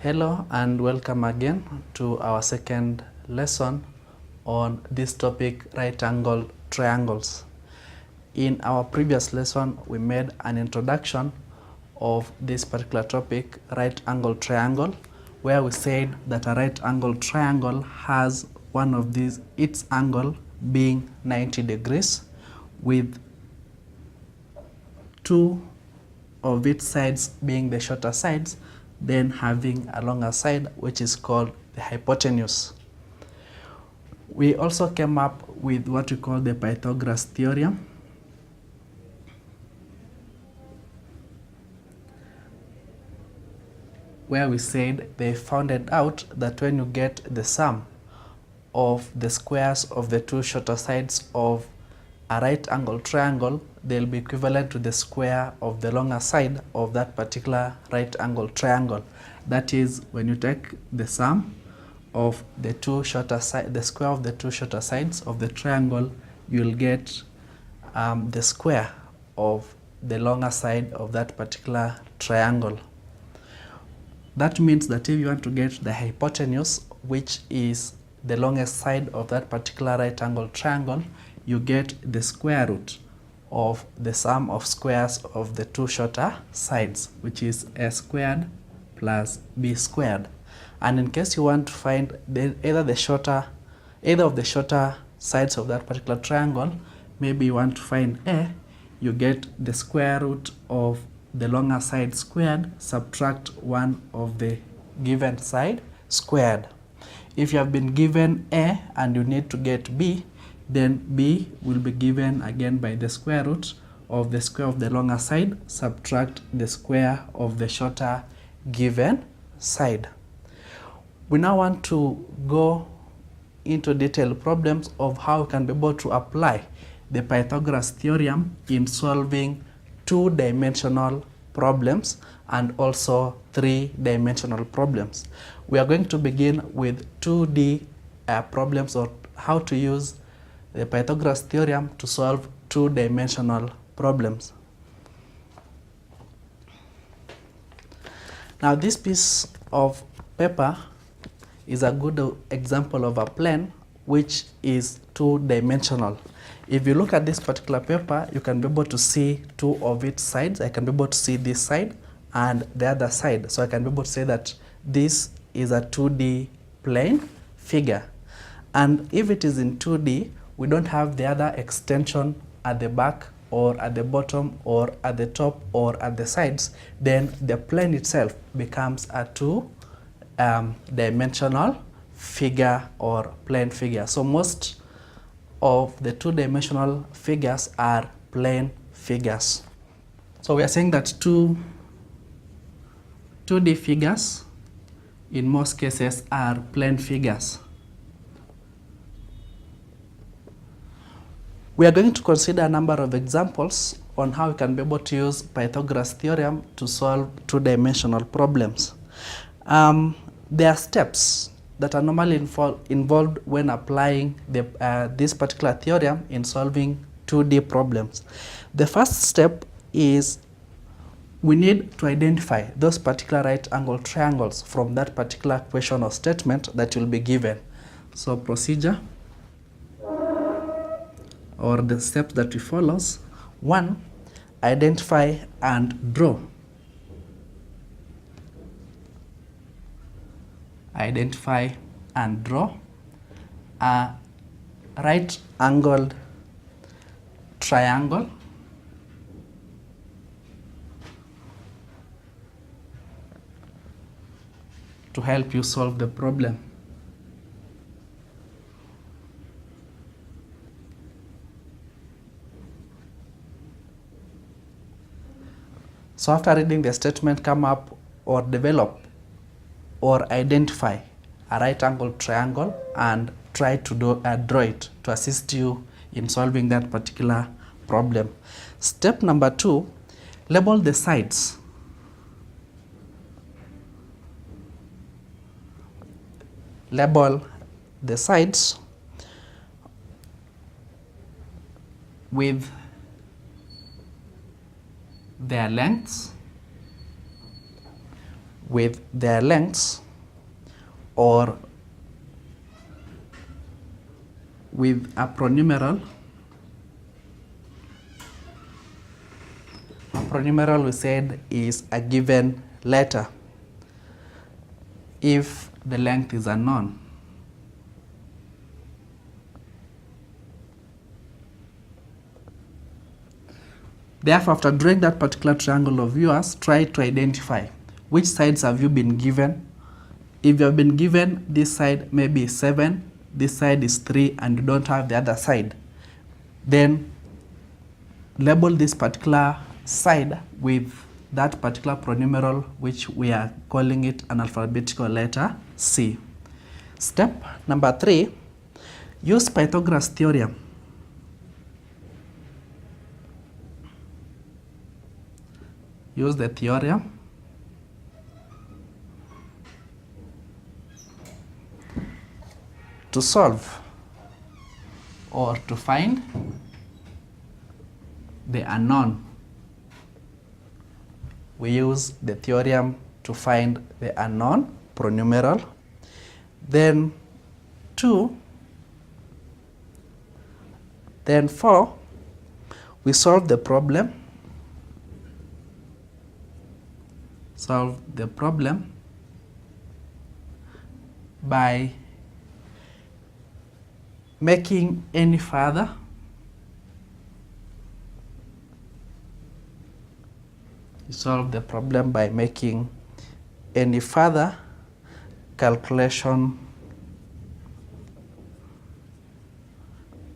Hello and welcome again to our second lesson on this topic, right angle triangles. In our previous lesson, we made an introduction of this particular topic, right angle triangle, where we said that a right angle triangle has one of these, its angle being 90 degrees with two of its sides being the shorter sides, then having a longer side which is called the hypotenuse. We also came up with what we call the Pythagoras theorem, where we said they found it out that when you get the sum of the squares of the two shorter sides of a right angle triangle, they'll be equivalent to the square of the longer side of that particular right angle triangle. That is, when you take the sum of the two shorter sides, the square of the two shorter sides of the triangle, you'll get the square of the longer side of that particular triangle. That means that if you want to get the hypotenuse, which is the longest side of that particular right angle triangle, you get the square root of the sum of squares of the two shorter sides, which is a squared plus b squared. And in case you want to find either of the shorter sides of that particular triangle, maybe you want to find a, you get the square root of the longer side squared, subtract one of the given side squared. If you have been given a and you need to get b, then b will be given again by the square root of the square of the longer side, subtract the square of the shorter given side. We now want to go into detailed problems of how we can be able to apply the Pythagoras theorem in solving two-dimensional problems and also three-dimensional problems. We are going to begin with 2D problems, or how to use the Pythagoras theorem to solve two-dimensional problems. Now, this piece of paper is a good example of a plane which is two-dimensional. If you look at this particular paper, you can be able to see two of its sides. I can be able to see this side and the other side. So I can be able to say that this is a 2D plane figure. And if it is in 2D, we don't have the other extension at the back or at the bottom or at the top or at the sides, then the plane itself becomes a two-dimensional figure or plane figure. So most of the two-dimensional figures are plane figures. So we are saying that 2D figures in most cases are plane figures. We are going to consider a number of examples on how we can be able to use Pythagoras theorem to solve two-dimensional problems. There are steps that are normally involved when applying this particular theorem in solving 2D problems. The first step is we need to identify those particular right angle triangles from that particular question or statement that will be given. So procedure, or the steps that we follow. 1, identify and draw. Identify and draw a right angled triangle to help you solve the problem. So after reading the statement, come up or develop or identify a right angle triangle and try to draw it to assist you in solving that particular problem. Step number 2, label the sides. Label the sides with their lengths, with their lengths or with a pronumeral. A pronumeral, we said, is a given letter if the length is unknown. Therefore, after drawing that particular triangle of yours, try to identify which sides have you been given. If you have been given this side maybe 7, this side is 3, and you don't have the other side, then label this particular side with that particular pronumeral, which we are calling it an alphabetical letter C. Step number 3, use Pythagoras theorem. Use the theorem to solve or to find the unknown. We use the theorem to find the unknown pronumeral. Then 2, then 4, we solve the problem. Solve the problem by making any further calculation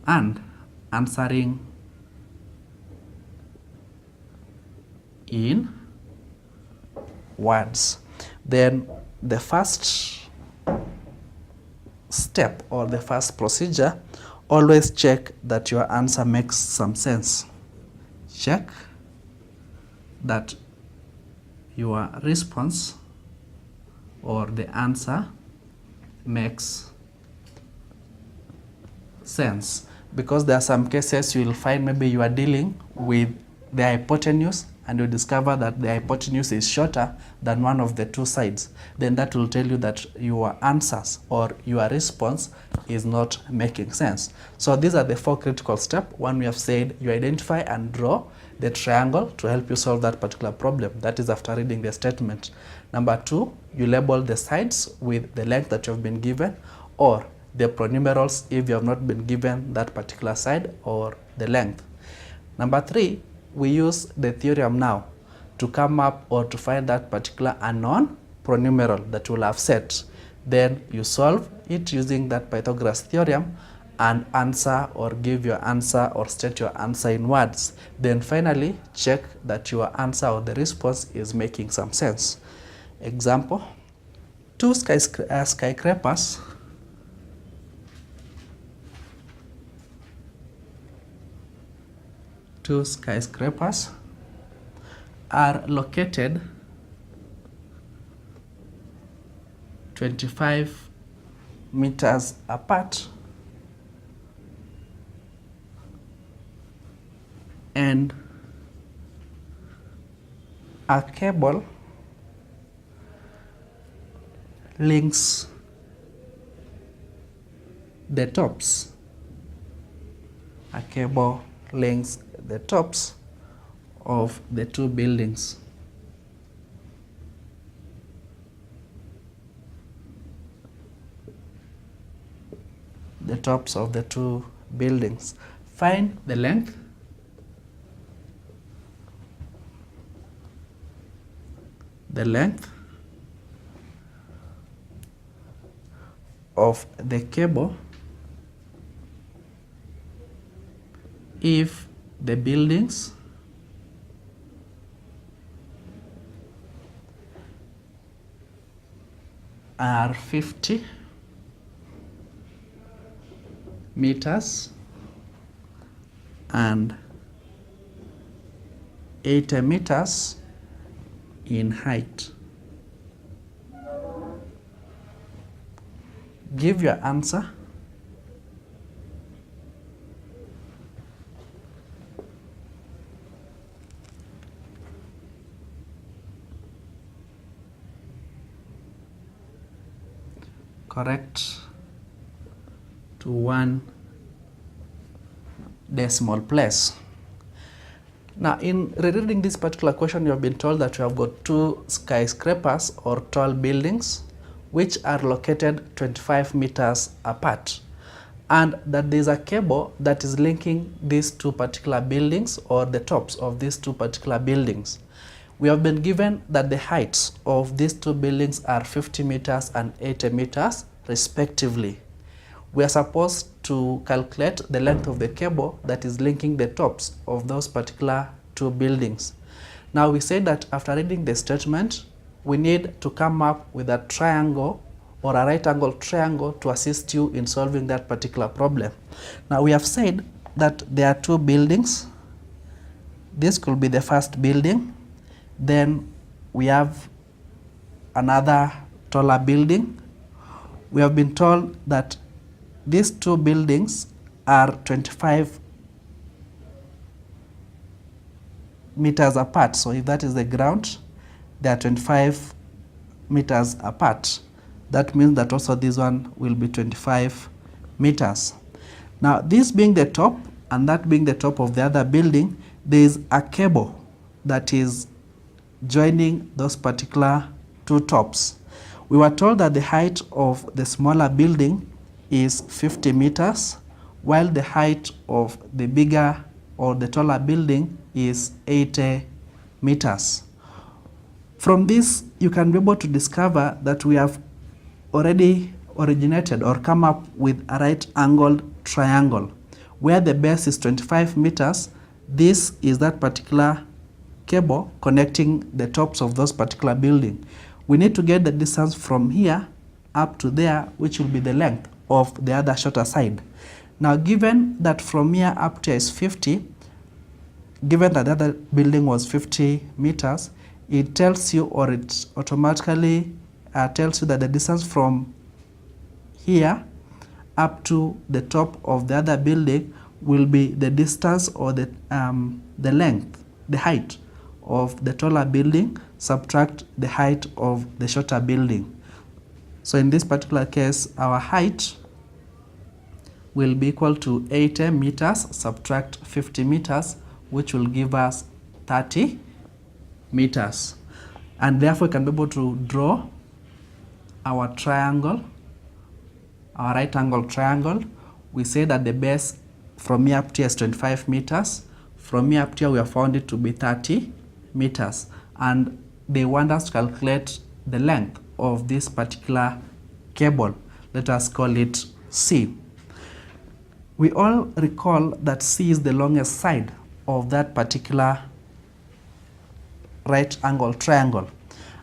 and answering in words. Then the first step or the first procedure, always check that your answer makes some sense. Check that your response or the answer makes sense, because there are some cases you will find maybe you are dealing with the hypotenuse and you discover that the hypotenuse is shorter than one of the two sides. Then that will tell you that your answers or your response is not making sense. So these are the 4 critical steps. One, we have said you identify and draw the triangle to help you solve that particular problem. That is after reading the statement. Number 2, you label the sides with the length that you have been given, or the pronumerals if you have not been given that particular side or the length. Number 3, we use the theorem now to come up or to find that particular unknown pronumeral that we'll have set. Then you solve it using that Pythagoras theorem and answer or give your answer or state your answer in words. Then finally check that your answer or the response is making some sense. Example, 2 skyscrapers are located 25 meters apart and a cable links the tops. A cable links the tops of the 2 buildings. The tops of the 2 buildings. Find the length of the cable if the buildings are 50 meters and 80 meters in height. Give your answer. correct to 1 decimal place. Now, in rereading this particular question, you have been told that you have got 2 skyscrapers or tall buildings which are located 25 meters apart, and that there is a cable that is linking these 2 particular buildings or the tops of these 2 particular buildings. We have been given that the heights of these 2 buildings are 50 meters and 80 meters respectively. We are supposed to calculate the length of the cable that is linking the tops of those particular 2 buildings. Now, we say that after reading the statement, we need to come up with a triangle or a right angle triangle to assist you in solving that particular problem. Now, we have said that there are 2 buildings. This could be the first building. Then we have another taller building. We have been told that these 2 buildings are 25 meters apart. So if that is the ground, they are 25 meters apart. That means that also this one will be 25 meters. Now, this being the top and that being the top of the other building, there is a cable that is joining those particular 2 tops. We were told that the height of the smaller building is 50 meters, while the height of the bigger or the taller building is 80 meters. From this, you can be able to discover that we have already originated or come up with a right angled triangle where the base is 25 meters. This is that particular cable connecting the tops of those particular building. We need to get the distance from here up to there, which will be the length of the other shorter side. Now, given that from here up to here is 50, given that the other building was 50 meters, it tells you, or it automatically tells you that the distance from here up to the top of the other building will be the distance or the length, the height of the taller building, subtract the height of the shorter building. So in this particular case, our height will be equal to 80 meters, subtract 50 meters, which will give us 30 meters. And therefore, we can be able to draw our triangle, our right angle triangle. We say that the base from here up to here is 25 meters. From here up to here, we have found it to be 30 meters. And they want us to calculate the length of this particular cable. Let us call it C. We all recall that C is the longest side of that particular right angle triangle.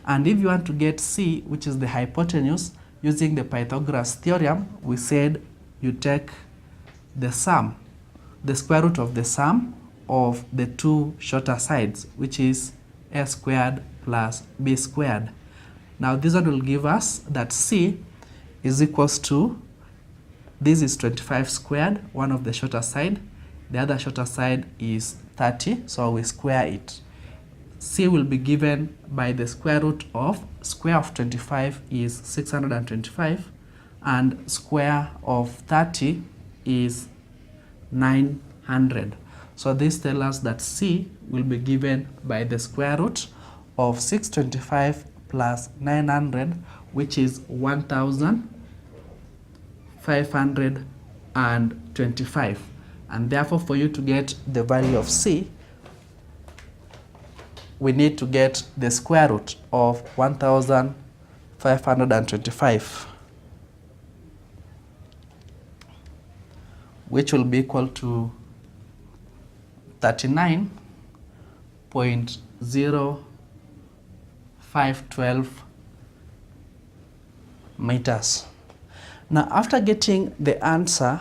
And if you want to get C, which is the hypotenuse, using the Pythagoras theorem, we said you take the sum, the square root of the sum of the 2 shorter sides, which is a squared plus b squared. Now, this one will give us that C is equals to, this is 25 squared, one of the shorter side, the other shorter side is 30, so we square it. C will be given by the square root of square of 25 is 625, and square of 30 is 900. So this tells us that C will be given by the square root of 625 plus 900, which is 1525. And therefore, for you to get the value of C, we need to get the square root of 1525, which will be equal to 39.0512 meters. Now, after getting the answer,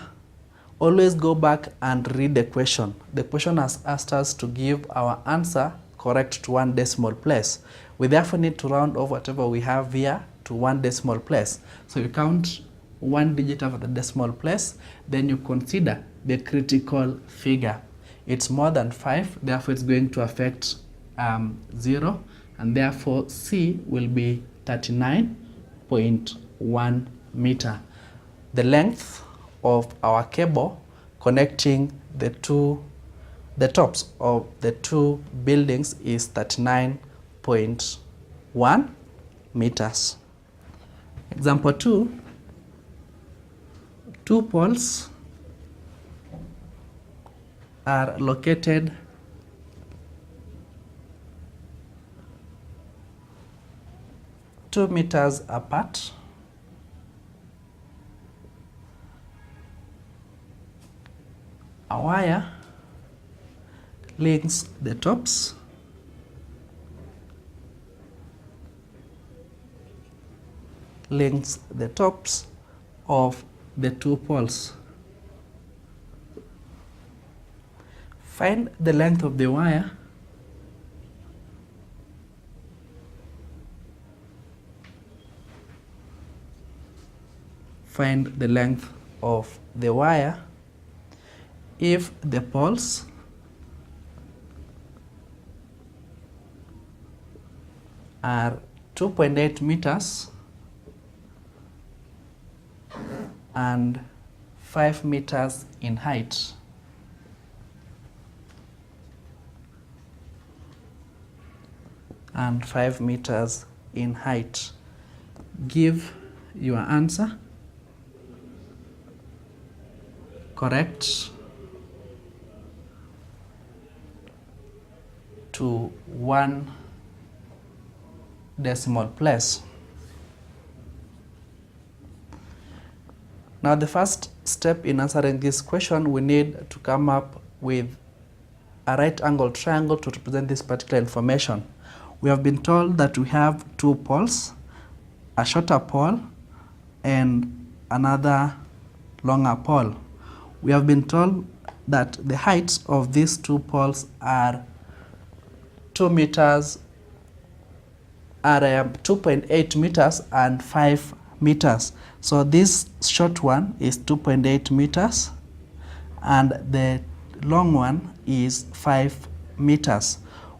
always go back and read the question. The question has asked us to give our answer correct to 1 decimal place. We therefore need to round off whatever we have here to 1 decimal place. So you count 1 digit after the decimal place, then you consider the critical figure. It's more than 5, therefore it's going to affect 0, and therefore C will be 39.1 meter. The length of our cable connecting the tops of the two buildings is 39.1 meters. Example 2, two poles are located two meters apart. A wire links the tops of the two poles. Find the length of the wire if the poles are 2.8 meters and 5 meters in height. Give your answer. Correct to 1 decimal place. Now the first step in answering this question, we need to come up with a right angle triangle to represent this particular information. We have been told that we have two poles, a shorter pole and another longer pole. We have been told that the heights of these two poles are 2.8 meters and 5 meters. So this short one is 2.8 meters and the long one is 5 meters.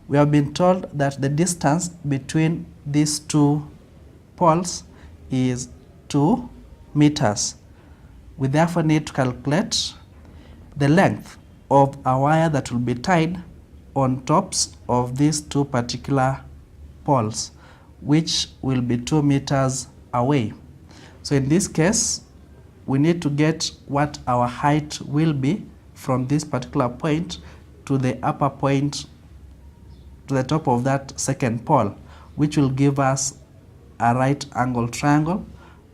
We have been told that the distance between these two poles is 2 meters. We therefore need to calculate the length of a wire that will be tied on tops of these two particular poles, which will be 2 meters away. So in this case, we need to get what our height will be from this particular point to the upper point, to the top of that second pole, which will give us a right angle triangle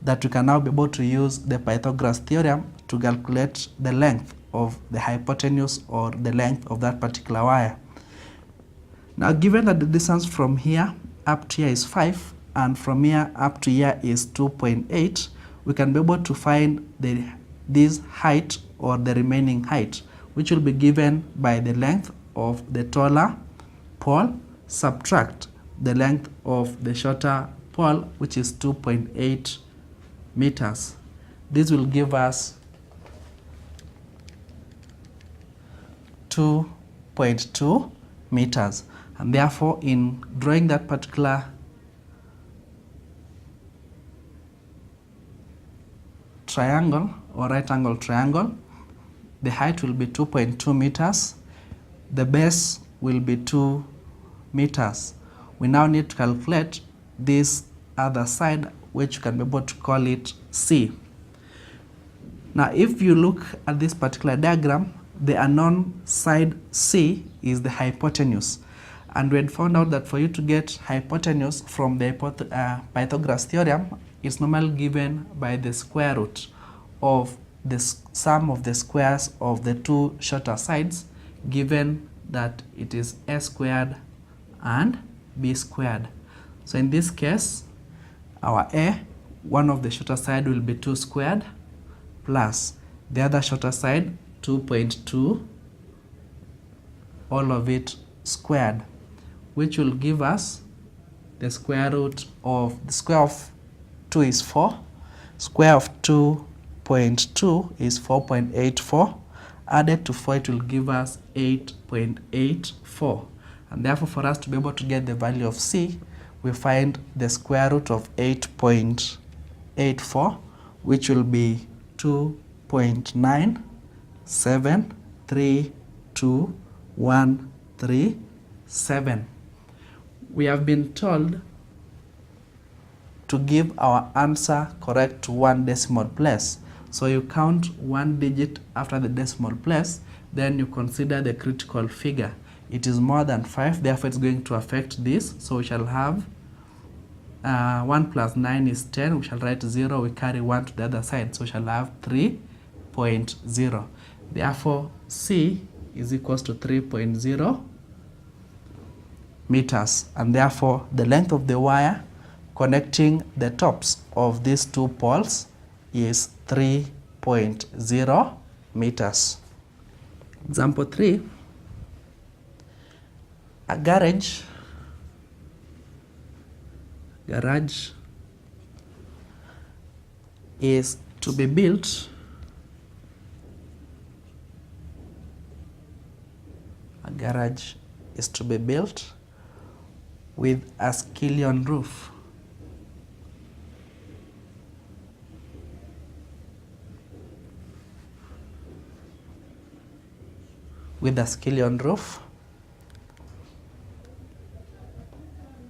that we can now be able to use the Pythagoras theorem to calculate the length of the hypotenuse or the length of that particular wire. Now, given that the distance from here up to here is 5 and from here up to here is 2.8, we can be able to find this height or the remaining height, which will be given by the length of the taller pole subtract the length of the shorter pole, which is 2.8 meters. This will give us 2.2 meters. And therefore, in drawing that particular triangle or right angle triangle, the height will be 2.2 meters. The base will be 2 meters. We now need to calculate this other side, which you can be able to call it C. Now, if you look at this particular diagram, the unknown side C is the hypotenuse. And we had found out that for you to get hypotenuse from the Pythagoras theorem, it's normally given by the square root of the sum of the squares of the two shorter sides, given that it is a squared and b squared. So in this case, our a, one of the shorter side will be 2 squared plus the other shorter side 2.2, all of it squared, which will give us the square root of, the square of 2 is 4, square of 2.2 is 4.84, added to 4 it will give us 8.84, and therefore for us to be able to get the value of C, we find the square root of 8.84, which will be 2.9732137. We have been told to give our answer correct to one decimal place. So you count one digit after the decimal place, then you consider the critical figure. It is more than 5, therefore it's going to affect this. So we shall have 1 plus 9 is 10. We shall write 0. We carry 1 to the other side. So we shall have 3.0. Therefore, C is equals to 3.0 meters. And therefore, the length of the wire connecting the tops of these two poles is 3.0 meters. Example 3. A garage is to be built with a skillion roof.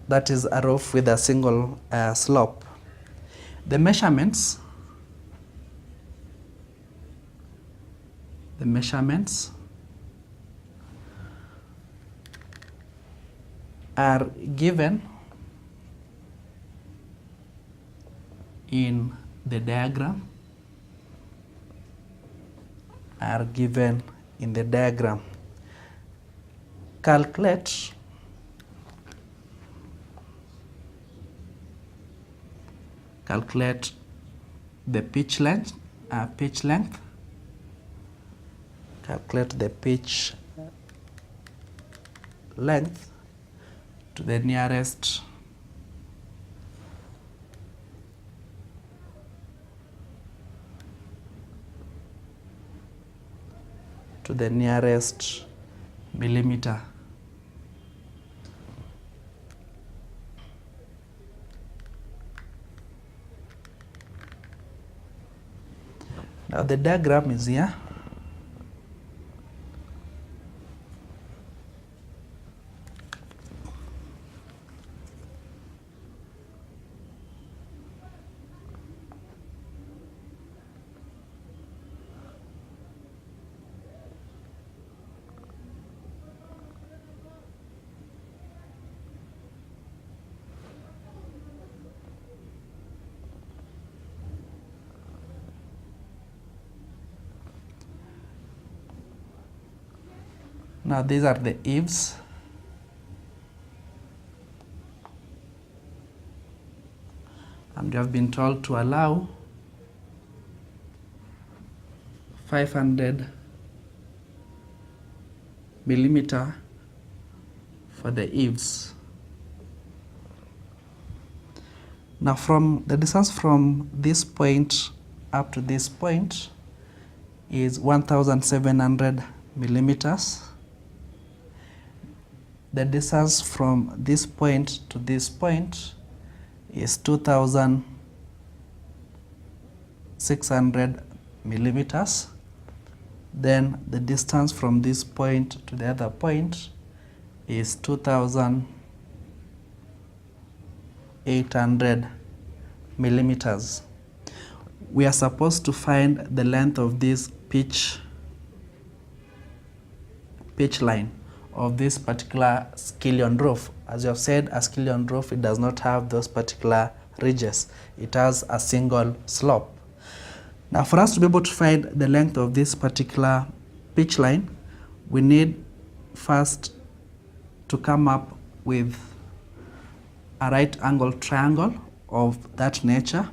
That is a roof with a single slope. The measurements are given in the diagram. Calculate the pitch length. Calculate the pitch length to the nearest millimeter. Now the diagram is here. Now these are the eaves. And you have been told to allow 500 millimeter for the eaves. Now from the distance from this point up to this point is 1,700 millimeters. The distance from this point to this point is 2,600 millimeters. Then the distance from this point to the other point is 2,800 millimeters. We are supposed to find the length of this pitch line of this particular skillion roof. As you have said, a skillion roof, it does not have those particular ridges. It has a single slope. Now for us to be able to find the length of this particular pitch line, we need first to come up with a right angle triangle of that nature.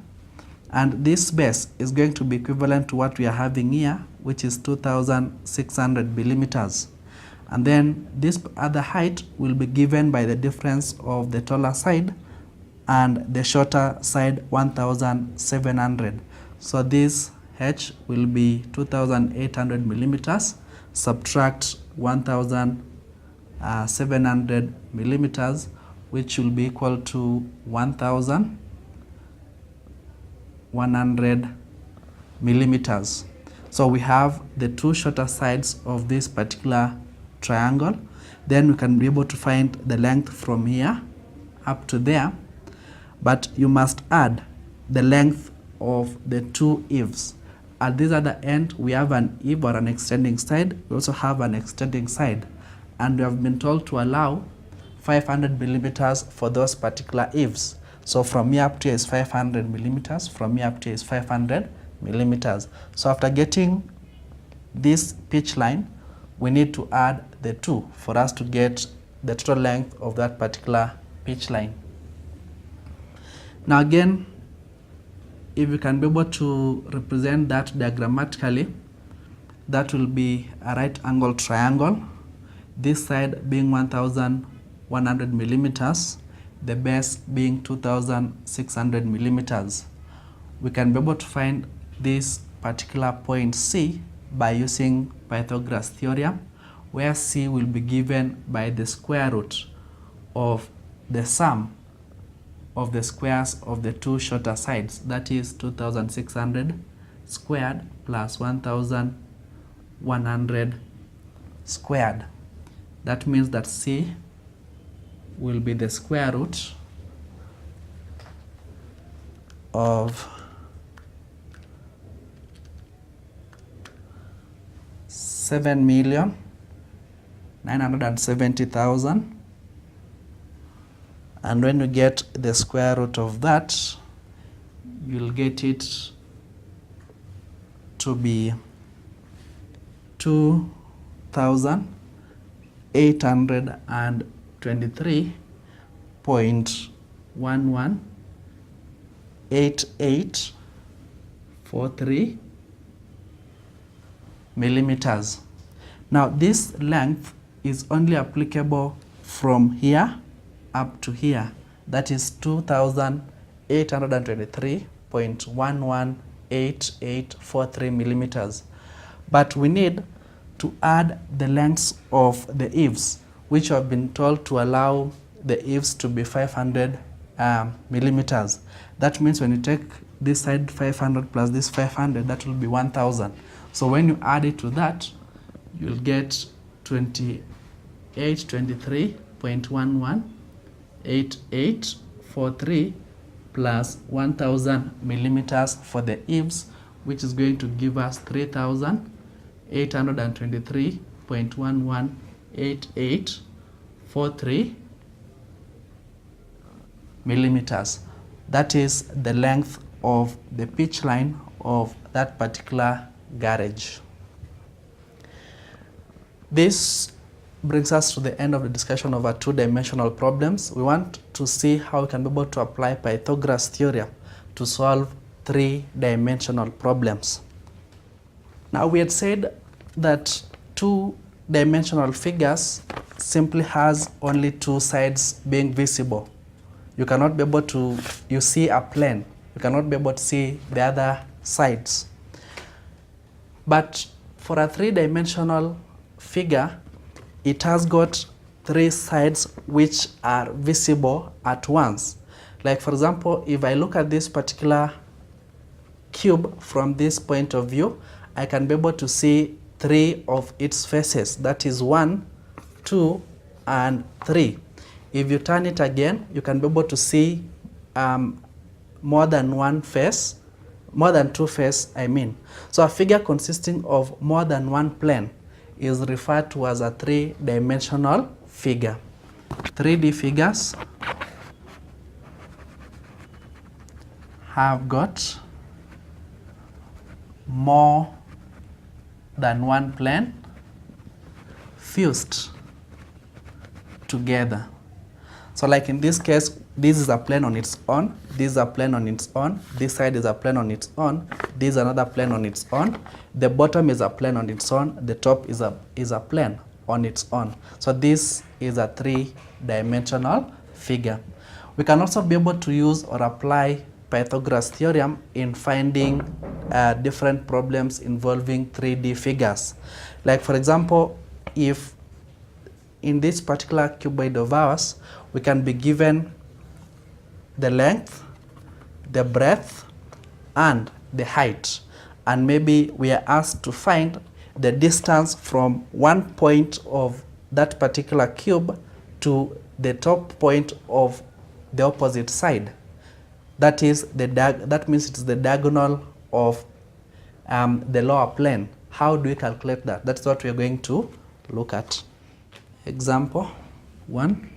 And this base is going to be equivalent to what we are having here, which is 2,600 millimeters. And then this other height will be given by the difference of the taller side and the shorter side, 1,700. So this h will be 2,800 millimeters, subtract 1,700 millimeters, which will be equal to 1,100 millimeters. So we have the two shorter sides of this particular triangle. Then we can be able to find the length from here up to there. But you must add the length of the two eaves. At this other end, we have an eave or an extending side. We also have an extending side. And we have been told to allow 500 millimeters for those particular eaves. So from here up to here is 500 millimeters. From here up to here is 500 millimeters. So after getting this pitch line, we need to add the two for us to get the total length of that particular pitch line. Now again, if you can be able to represent that diagrammatically, that will be a right angle triangle. This side being 1100 millimeters, the base being 2600 millimeters. We can be able to find this particular point C by using Pythagoras theorem, where C will be given by the square root of the sum of the squares of the two shorter sides, that is 2600 squared plus 1100 squared. That means that C will be the square root of 7,970,000, and when you get the square root of that, you'll get it to be 2,823.118843 millimeters. Now this length is only applicable from here up to here, that is 2,823.118843 millimeters. But we need to add the lengths of the eaves, which have been told to allow the eaves to be 500 millimeters. That means when you take this side 500 plus this 500, that will be 1000. So when you add it to that, you'll get 2823.118843 plus 1000 millimeters for the eaves, which is going to give us 3,823.118843 millimeters. That is the length of the pitch line of that particular garage. This brings us to the end of the discussion of our two-dimensional problems. We want to see how we can be able to apply Pythagoras theorem to solve three-dimensional problems. Now we had said that two-dimensional figures simply has only two sides being visible. You cannot be able to, you see a plane, you cannot be able to see the other sides. But for a three-dimensional figure, it has got three sides which are visible at once. Like for example, if I look at this particular cube from this point of view, I can be able to see three of its faces. That is 1, 2, and 3. If you turn it again, you can be able to see more than one face, more than two faces, I mean. So a figure consisting of more than one plane is referred to as a three-dimensional figure. 3D figures have got more than one plane fused together. So like in this case, this is a plane on its own, this is a plane on its own, this side is a plane on its own, this is another plane on its own, the bottom is a plane on its own, the top is a plane on its own. So this is a three-dimensional figure. We can also be able to use or apply Pythagoras theorem in finding different problems involving 3D figures. Like for example, if in this particular cuboid of ours, we can be given the length, the breadth, and the height. and maybe we are asked to find the distance from one point of that particular cube to the top point of the opposite side. That is that means it's the diagonal of the lower plane. How do we calculate that? That's what we are going to look at. Example 1.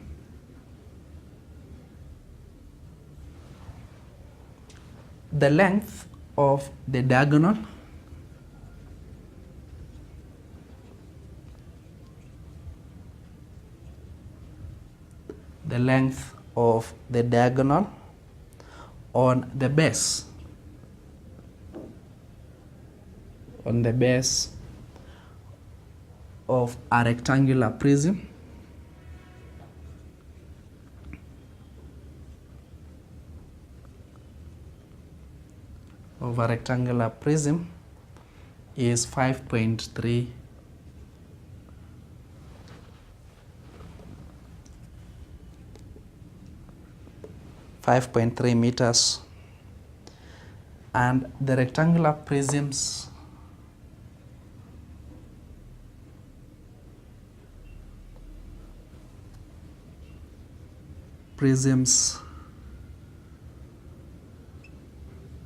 The length of the diagonal on the base of a rectangular prism is 5.3 meters, and the rectangular prism's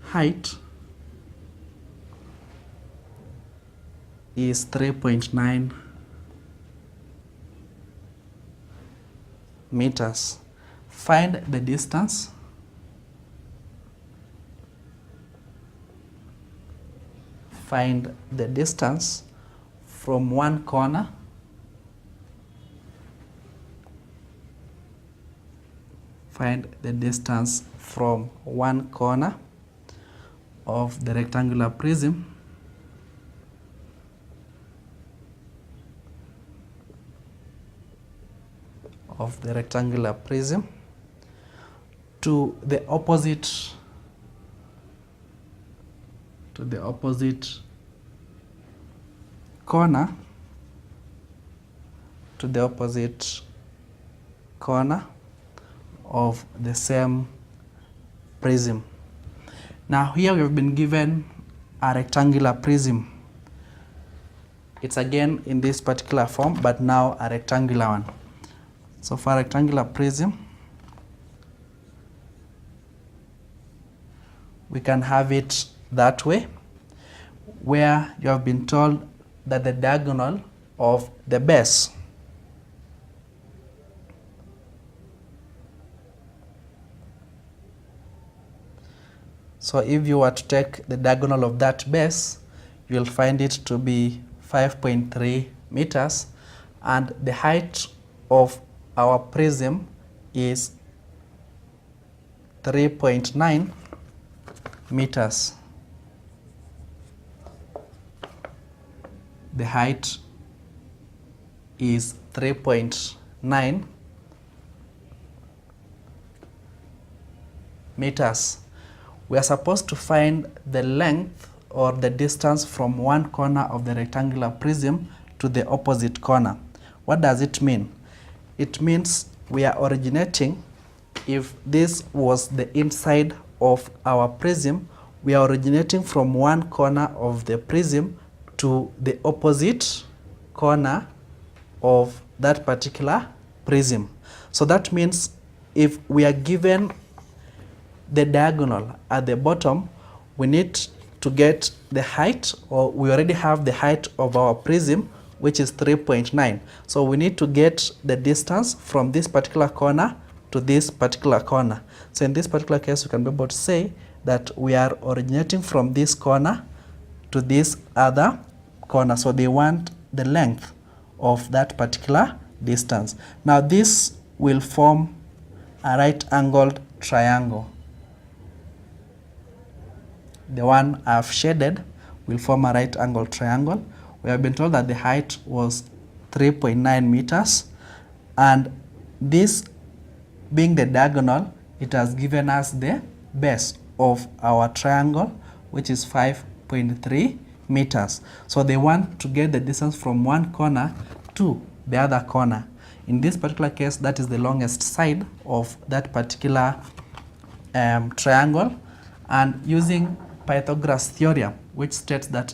height is 3.9 meters. Find the distance from one corner of the rectangular prism to the opposite corner of the same prism. Now here we have been given a rectangular prism. It's again in this particular form, but now a rectangular one. So for a rectangular prism, we can have it that way, where you have been told that the diagonal of the base so if you were to take the diagonal of that base, you will find it to be 5.3 meters, and the height of our prism is 3.9 meters. The height is 3.9 meters. We are supposed to find the length or the distance from one corner of the rectangular prism to the opposite corner. What does it mean? It means we are originating, if this was the inside of our prism, we are originating from one corner of the prism to the opposite corner of that particular prism. So that means if we are given the diagonal at the bottom, we need to get the height, or we already have the height of our prism, which is 3.9. So we need to get the distance from this particular corner to this particular corner. So in this particular case, we can be able to say that we are originating from this corner to this other corner. So they want the length of that particular distance. Now this will form a right-angled triangle. The one I've shaded will form a right-angled triangle. We have been told that the height was 3.9 meters, and this being the diagonal, it has given us the base of our triangle, which is 5.3 meters. So they want to get the distance from one corner to the other corner. In this particular case, that is the longest side of that particular triangle, and using Pythagoras theorem, which states that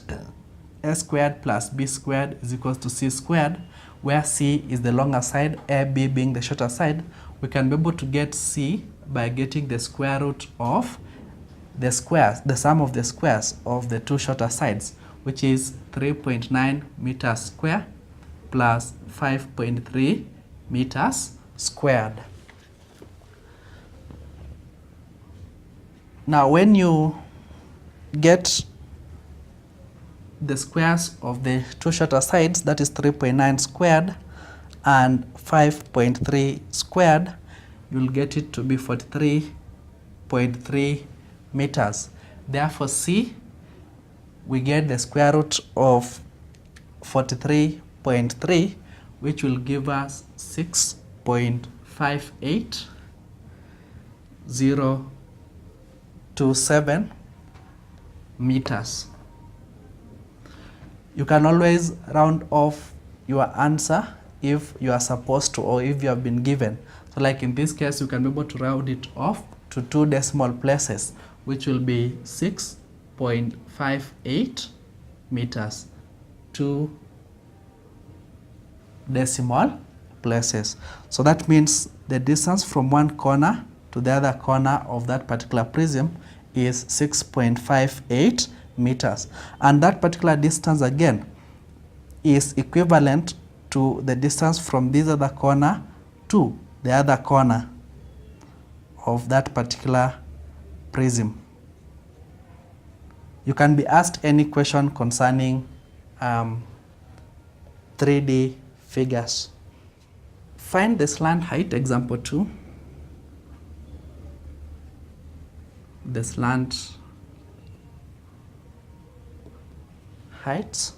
a squared plus b squared is equals to c squared, where c is the longer side, ab being the shorter side, we can be able to get c by getting the square root of the squares, the sum of the squares of the two shorter sides, which is 3.9 meters square plus 5.3 meters squared. Now when you get the squares of the two shorter sides, that is 3.9 squared and 5.3 squared, you'll get it to be 43.3 meters. Therefore C, we get the square root of 43.3, which will give us 6.58027 meters. You can always round off your answer if you are supposed to, or if you have been given. So like in this case, you can be able to round it off to 2 decimal places, which will be 6.58 meters, 2 decimal places. So that means the distance from one corner to the other corner of that particular prism is 6.58 meters. And that particular distance again is equivalent to the distance from this other corner to the other corner of that particular prism. You can be asked any question concerning 3D figures. Find the slant height, example 2. The slant heights,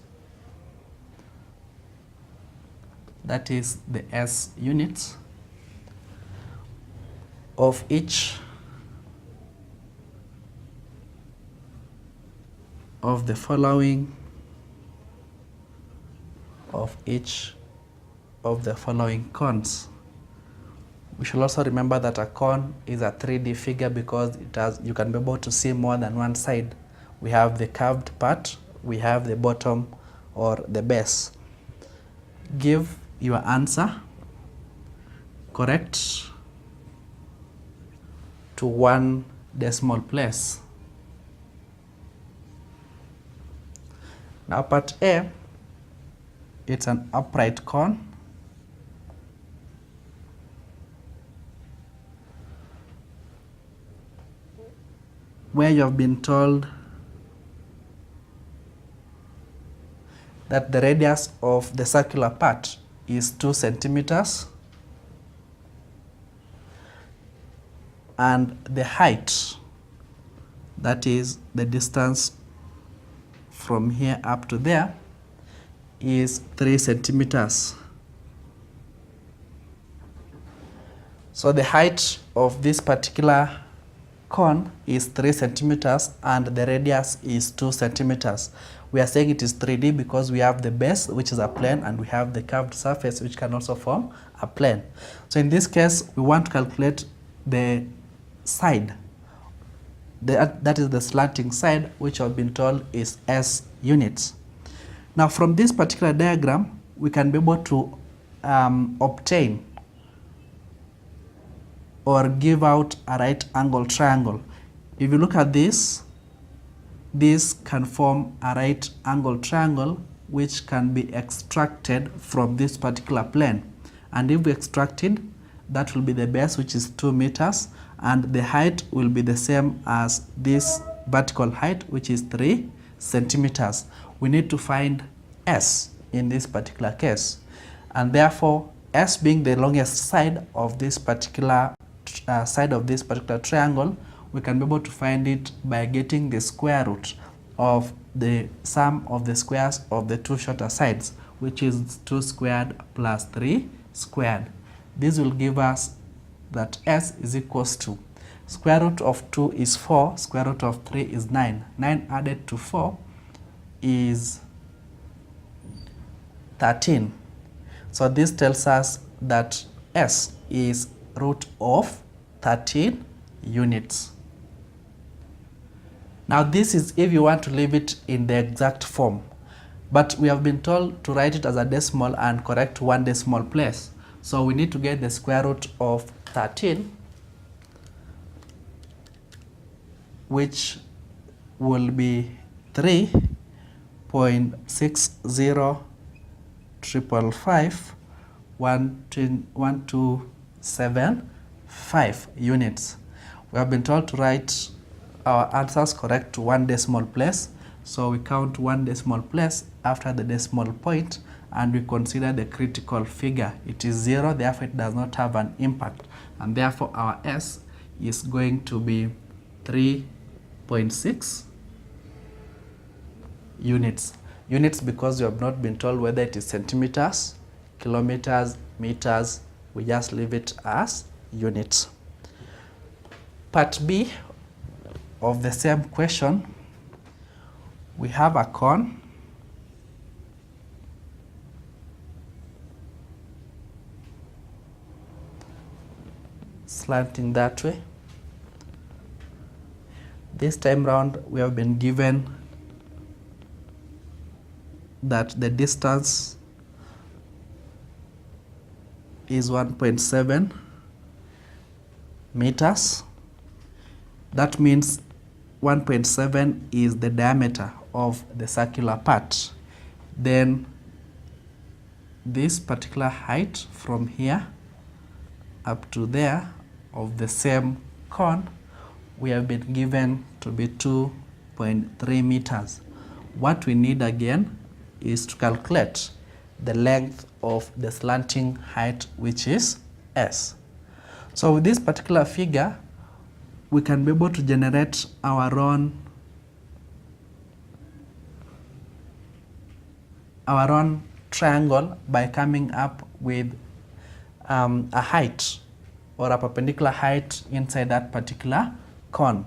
that is the S units of each of the following cones. We should also remember that a cone is a 3D figure because you can be able to see more than one side. We have the curved part, we have the bottom or the base. Give your answer correct to 1 decimal place. Now part A, it's an upright cone where you have been told that the radius of the circular part is 2 centimeters and the height, that is the distance from here up to there, is 3 centimeters. So the height of this particular cone is 3 centimeters and the radius is 2 centimeters. We are saying it is 3D because we have the base, which is a plane, and we have the curved surface, which can also form a plane. So in this case, we want to calculate the side. That is the slanting side, which I've been told is S units. Now from this particular diagram, we can be able to obtain or give out a right angle triangle. If you look at this can form a right angle triangle which can be extracted from this particular plane. And if we extract it, that will be the base, which is 2 meters, and the height will be the same as this vertical height, which is 3 centimeters. We need to find S in this particular case, and therefore S being the longest side of this particular triangle, we can be able to find it by getting the square root of the sum of the squares of the two shorter sides, which is 2 squared plus 3 squared. This will give us that S is equals to square root of 2 is 4, square root of 3 is 9. 9 added to 4 is 13. So this tells us that S is root of 13 units. Now this is if you want to leave it in the exact form, but we have been told to write it as a decimal and correct one decimal place. So we need to get the square root of 13, which will be 3.605551275 units. We have been told to write our answers correct to one decimal place. So we count one decimal place after the decimal point and we consider the critical figure. It is 0, therefore it does not have an impact. And therefore our S is going to be 3.6 units. Units because you have not been told whether it is centimeters, kilometers, meters. We just leave it as units. Part B of the same question, we have a cone slanting that way. This time round we have been given that the distance is 1.7 meters. That means 1.7 is the diameter of the circular part. Then this particular height from here up to there of the same cone we have been given to be 2.3 meters. What we need again is to calculate the length of the slanting height, which is S. So with this particular figure, we can be able to generate our own triangle by coming up with a height or a perpendicular height inside that particular cone.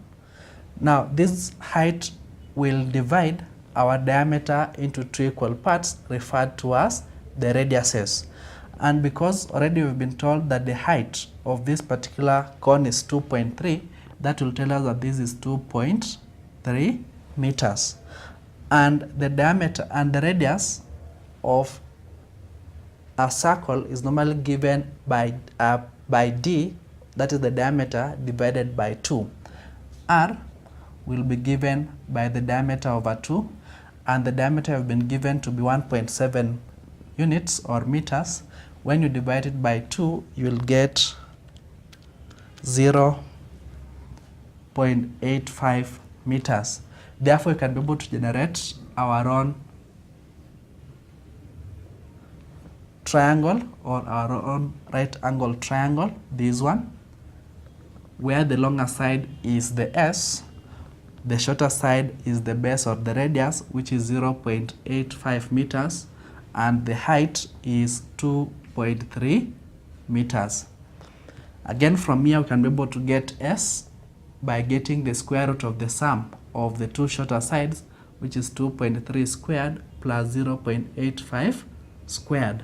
Now this height will divide our diameter into two equal parts referred to as the radiuses. And because already we've been told that the height of this particular cone is 2.3, that will tell us that this is 2.3 meters. And the diameter and the radius of a circle is normally given by D, that is the diameter divided by 2. R will be given by the diameter over 2, and the diameter have been given to be 1.7 units or meters. When you divide it by 2, you will get 0.85 meters. Therefore, you can be able to generate our own triangle or our own right angle triangle, this one, where the longer side is the S, the shorter side is the base or the radius, which is 0.85 meters, and the height is 2.3 meters. Again, from here we can be able to get S by getting the square root of the sum of the two shorter sides, which is 2.3 squared plus 0.85 squared.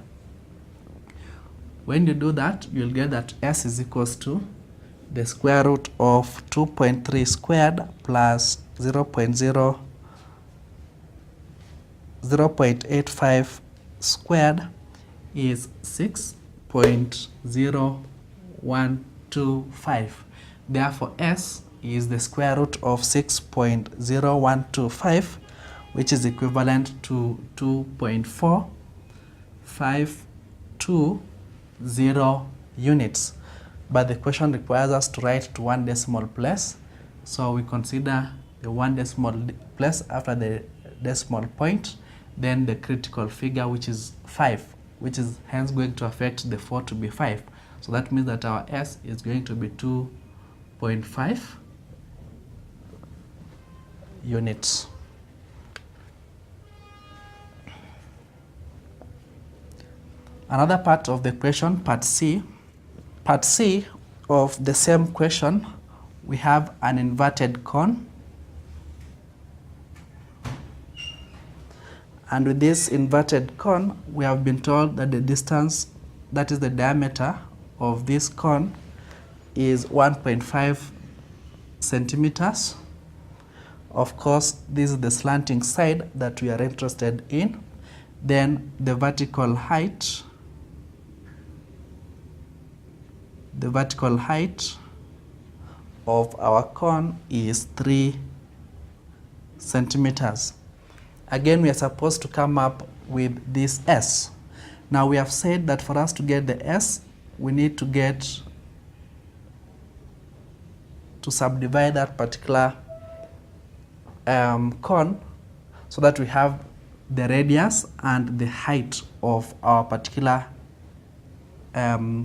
When you do that, you'll get that S is equals to the square root of 2.3 squared plus 0.85 squared is 6.0125. Therefore, S is the square root of 6.0125, which is equivalent to 2.4520 units. But the question requires us to write to one decimal place. So we consider the one decimal place after the decimal point, then the critical figure, which is 5, which is hence going to affect the 4 to be 5. So that means that our S is going to be 2.5 units. Another part of the question, part C. Part C of the same question, we have an inverted cone. And with this inverted cone, we have been told that the distance, that is the diameter of this cone, is 1.5 centimeters. Of course, this is the slanting side that we are interested in. Then the vertical height of our cone is 3 centimeters. Again, we are supposed to come up with this S. Now we have said that for us to get the S, we need to subdivide that particular cone so that we have the radius and the height of our particular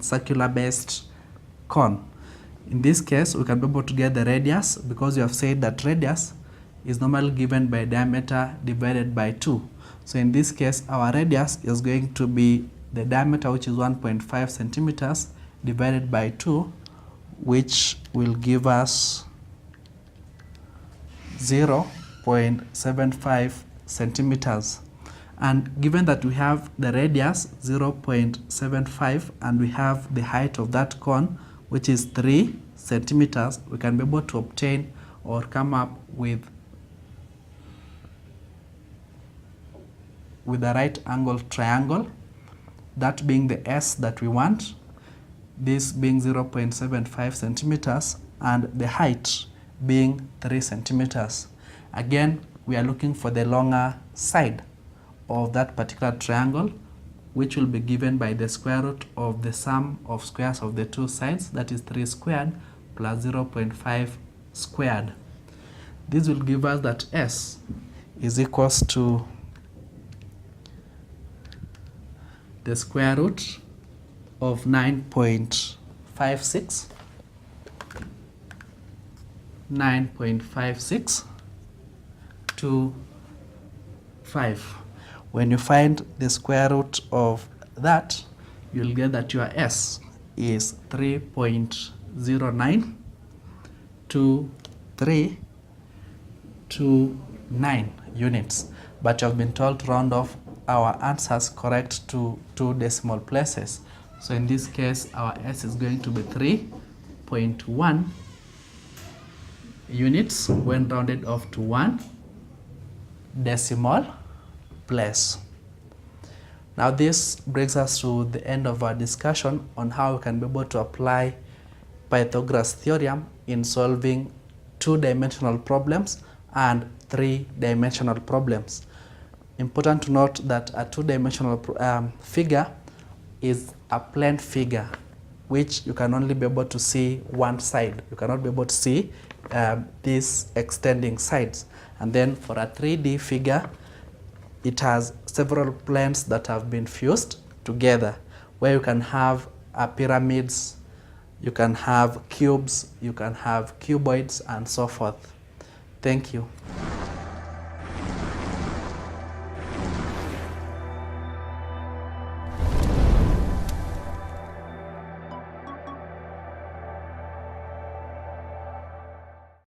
circular based cone. In this case, we can be able to get the radius because we have said that radius is normally given by diameter divided by 2. So in this case, our radius is going to be the diameter, which is 1.5 centimeters, divided by 2, which will give us 0.75 centimeters. And given that we have the radius 0.75 and we have the height of that cone, which is 3 centimeters, we can be able to obtain or come up with a right angle triangle, that being the S that we want, this being 0.75 centimeters and the height being 3 centimeters. Again, we are looking for the longer side of that particular triangle, which will be given by the square root of the sum of squares of the two sides, that is 3 squared plus 0.5 squared. This will give us that S is equals to the square root of 9.56 to 5. When you find the square root of that, you'll get that your S is 3.09 to 329 units. But you have been told to round off our answers correct to 2 decimal places. So in this case, our S is going to be 3.1 units when rounded off to 1 decimal place. Now this brings us to the end of our discussion on how we can be able to apply Pythagoras theorem in solving 2-dimensional problems and 3-dimensional problems. Important to note that a 2-dimensional figure is a plane figure, which you can only be able to see one side. You cannot be able to see these extending sides. And then for a 3D figure, it has several planes that have been fused together, where you can have pyramids, you can have cubes, you can have cuboids, and so forth. Thank you.